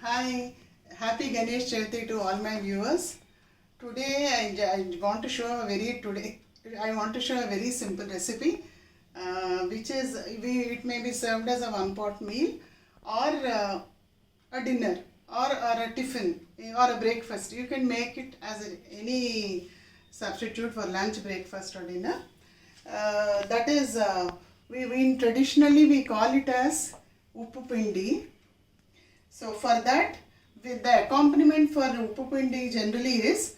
Hi, happy Ganesh Chaturthi to all my viewers. Today I want to show I want to show a very simple recipe, which is it may be served as a one pot meal or a dinner or a tiffin or a breakfast. You can make it as any substitute for lunch, breakfast or dinner. That is we traditionally we call it as uppu pindi. So for that, with the accompaniment for uppu pindi generally is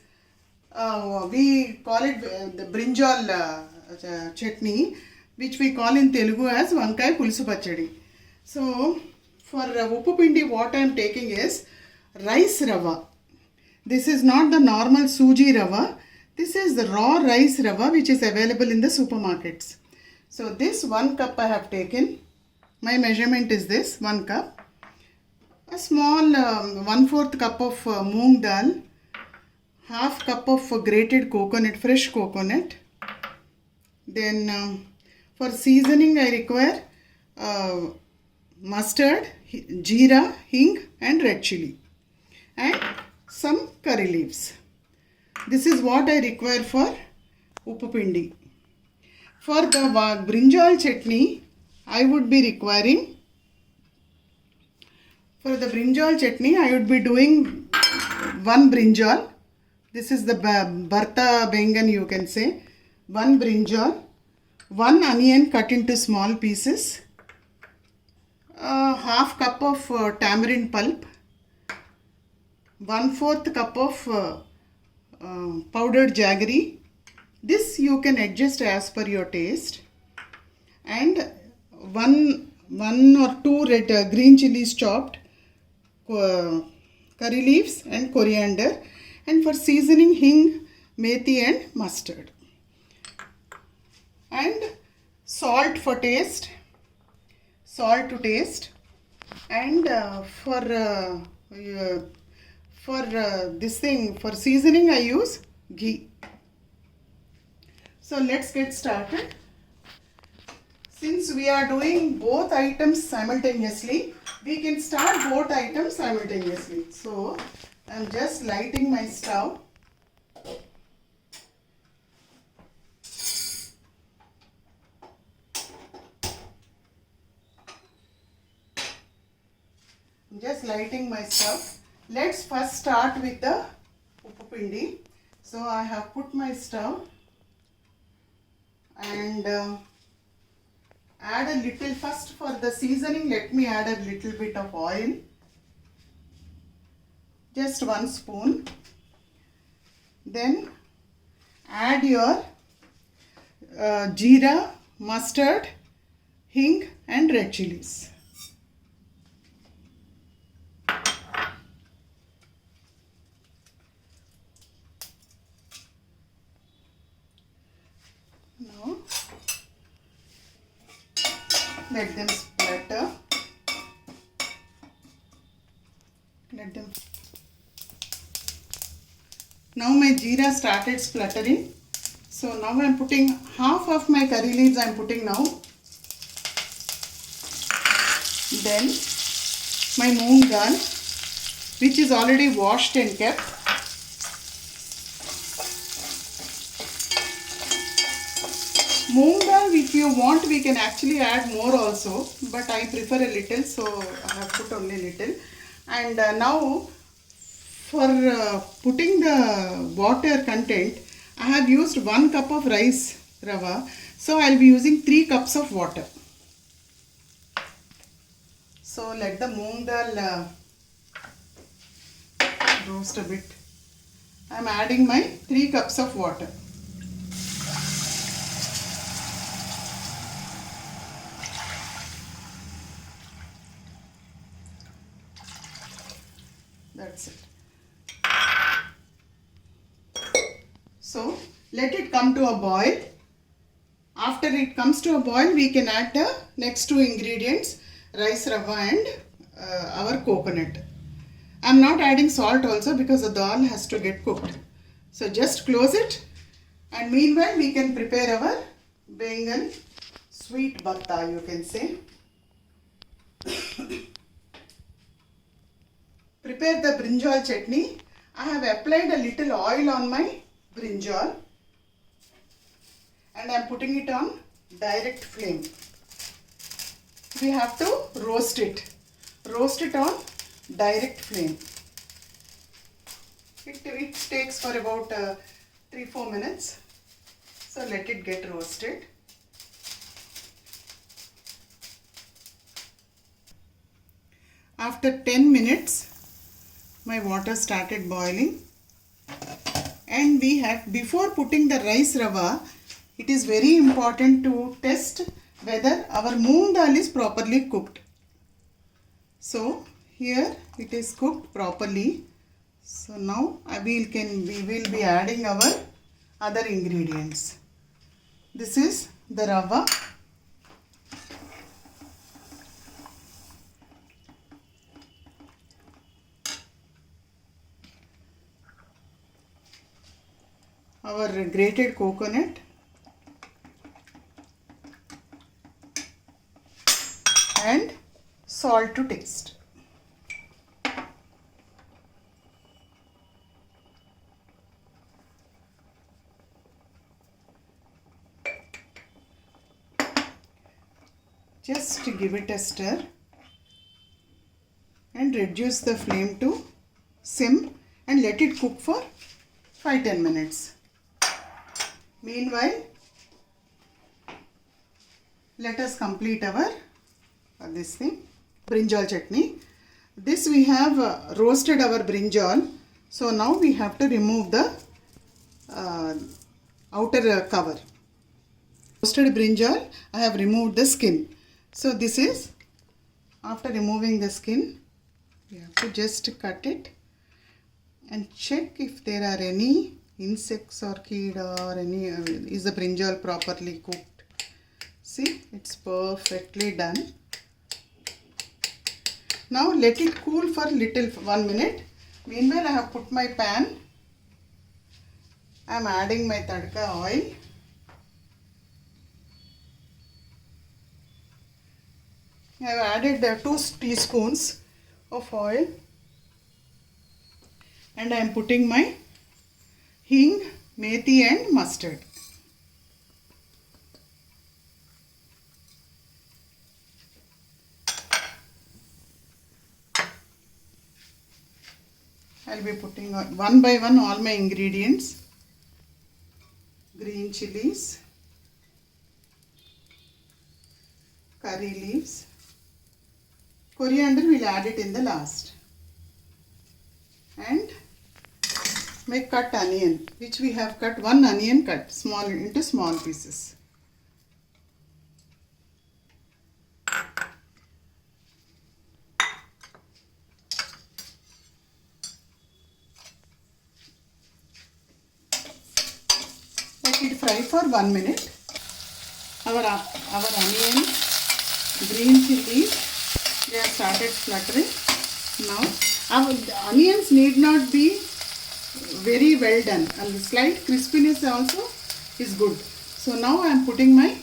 we call it the brinjal chutney, which we call in Telugu as vankai pulusu pachadi. So for uppu pindi, what I am taking is rice rava. This is not the normal suji rava. This is the raw rice rava which is available in the supermarkets. So this 1 cup I have taken. My measurement is this 1 cup. A small 1/4 cup of moong dal, half cup of grated coconut, fresh coconut. Then for seasoning I require mustard, jeera, hing and red chili and some curry leaves. This is what I require for uppu pindi. For the brinjal chutney I would be requiring, for the brinjal chutney, I would be doing 1 brinjal. This is the Bharta Bengan, you can say. 1 brinjal, 1 onion cut into small pieces, half cup of tamarind pulp, 1/4 cup of powdered jaggery. This you can adjust as per your taste. And one or two red green chilies chopped, curry leaves and coriander, and for seasoning hing, methi and mustard, and salt for taste, salt to taste, and this thing for seasoning I use ghee. So let's get started. Since we are doing both items simultaneously, we can start both items simultaneously. So I am just lighting my stove. Just lighting my stove. Let's first start with the uppu pindi. So I have put my stove and add a little, first for the seasoning, let me add a little bit of oil, just 1 spoon. Then add your jeera, mustard, hing and red chilies. Now let them splatter. Let them. Now my jeera started spluttering. So now I am putting half of my curry leaves. I am putting now. Then my moong dal, which is already washed and kept. Moong dal, if you want, we can actually add more also, but I prefer a little, so I have put only little. And now for putting the water content, I have used 1 cup of rice rava, so I will be using 3 cups of water. So let the moong dal roast a bit. I am adding my 3 cups of water. That's it. So let it come to a boil. After it comes to a boil, we can add the next 2 ingredients, rice rava and our coconut. I am not adding salt also because the dal has to get cooked. So just close it, and meanwhile we can prepare our bengan sweet bhatta, you can say. prepare the brinjal chutney, I have applied a little oil on my brinjal and I am putting it on direct flame. We have to roast it. Roast it on direct flame. It takes for about 3-4 minutes. So let it get roasted. After 10 minutes, my water started boiling. And we have, before putting the rice rava, it is very important to test whether our moong dal is properly cooked. So here it is cooked properly. So now we will be adding our other ingredients. This is the rava. Our grated coconut. And salt to taste. Just give it a stir and reduce the flame to sim and let it cook for 5-10 minutes. Meanwhile, let us complete our brinjal chutney. This we have roasted our brinjal. So now we have to remove the outer cover. Roasted brinjal, I have removed the skin. So this is, after removing the skin, we have to just cut it and check if there are any insects or keeda or any, is the brinjal properly cooked. See, it's perfectly done. Now let it cool for 1 minute. Meanwhile, I have put my pan. I am adding my tadka oil. I have added 2 teaspoons of oil and I am putting my hing, methi and mustard. I will be putting one by one all my ingredients. Green chilies, curry leaves, coriander we will add it in the last, and my cut onion, which we have cut 1 onion cut small into small pieces. Let it fry for 1 minute. Our onion, green chilies, they have started fluttering. Now our onions need not be very well done, and the slight crispiness also is good. So now I am putting my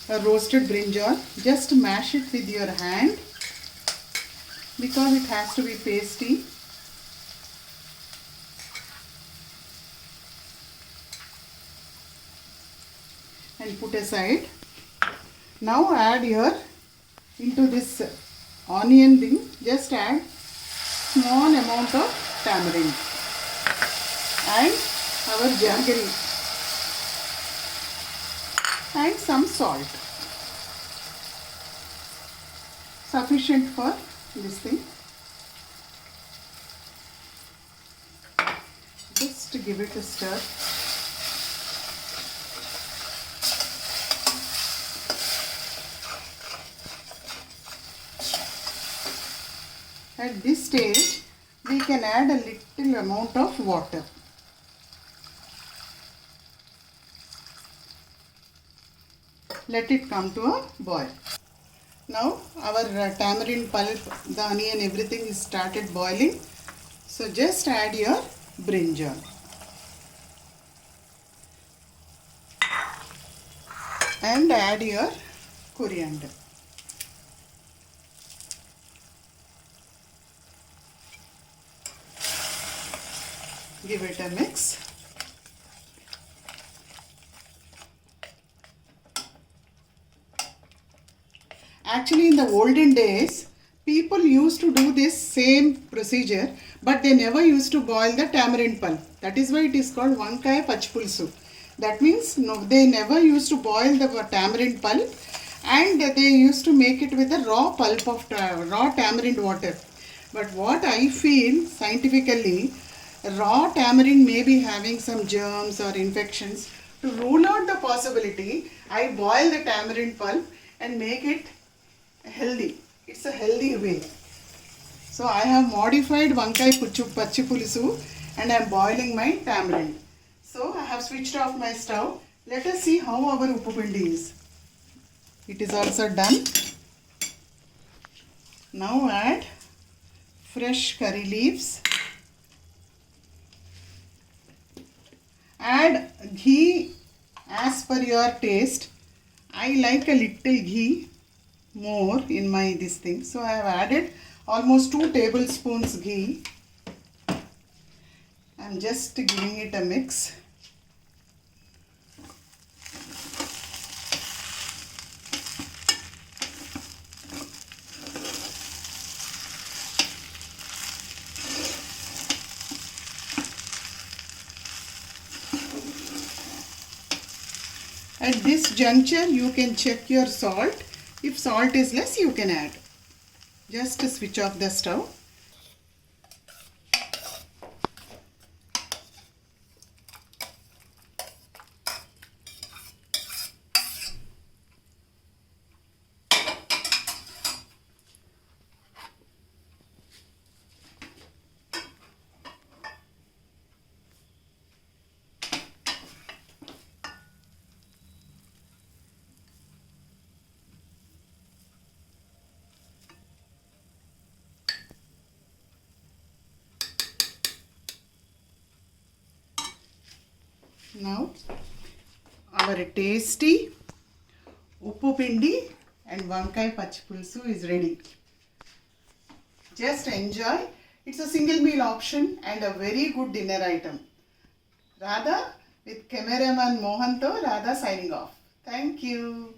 roasted brinjal. Just mash it with your hand because it has to be pasty. And put aside. Now add into this onion thing, just add small amount of tamarind and our jaggery and some salt, sufficient for this thing. Just to give it a stir. At this stage, we can add a little amount of water. Let it come to a boil. Now our tamarind pulp, the onion, everything is started boiling. So just add your brinjal. And add your coriander. Give it a mix. Actually, in the olden days, people used to do this same procedure, but they never used to boil the tamarind pulp. That is why it is called Vankaya Pachipulusu. That means no, they never used to boil the tamarind pulp, and they used to make it with the raw pulp of raw tamarind water. But what I feel scientifically, raw tamarind may be having some germs or infections. To rule out the possibility, I boil the tamarind pulp and make it healthy. It's a healthy way. So I have modified Vankai Pachipulusu and I am boiling my tamarind. So I have switched off my stove. Let us see how our Uppu Pindi is. It is also done. Now add fresh curry leaves. Add ghee as per your taste. I like a little ghee more in my this thing. So I have added almost 2 tablespoons ghee. I am just giving it a mix. At this juncture, you can check your salt. If salt is less, you can add. Just switch off the stove. Now our tasty Uppu Pindi and Vankai Pachipulusu is ready. Just enjoy. It's a single meal option and a very good dinner item. Radha with cameraman Mohan to Radha signing off. Thank you.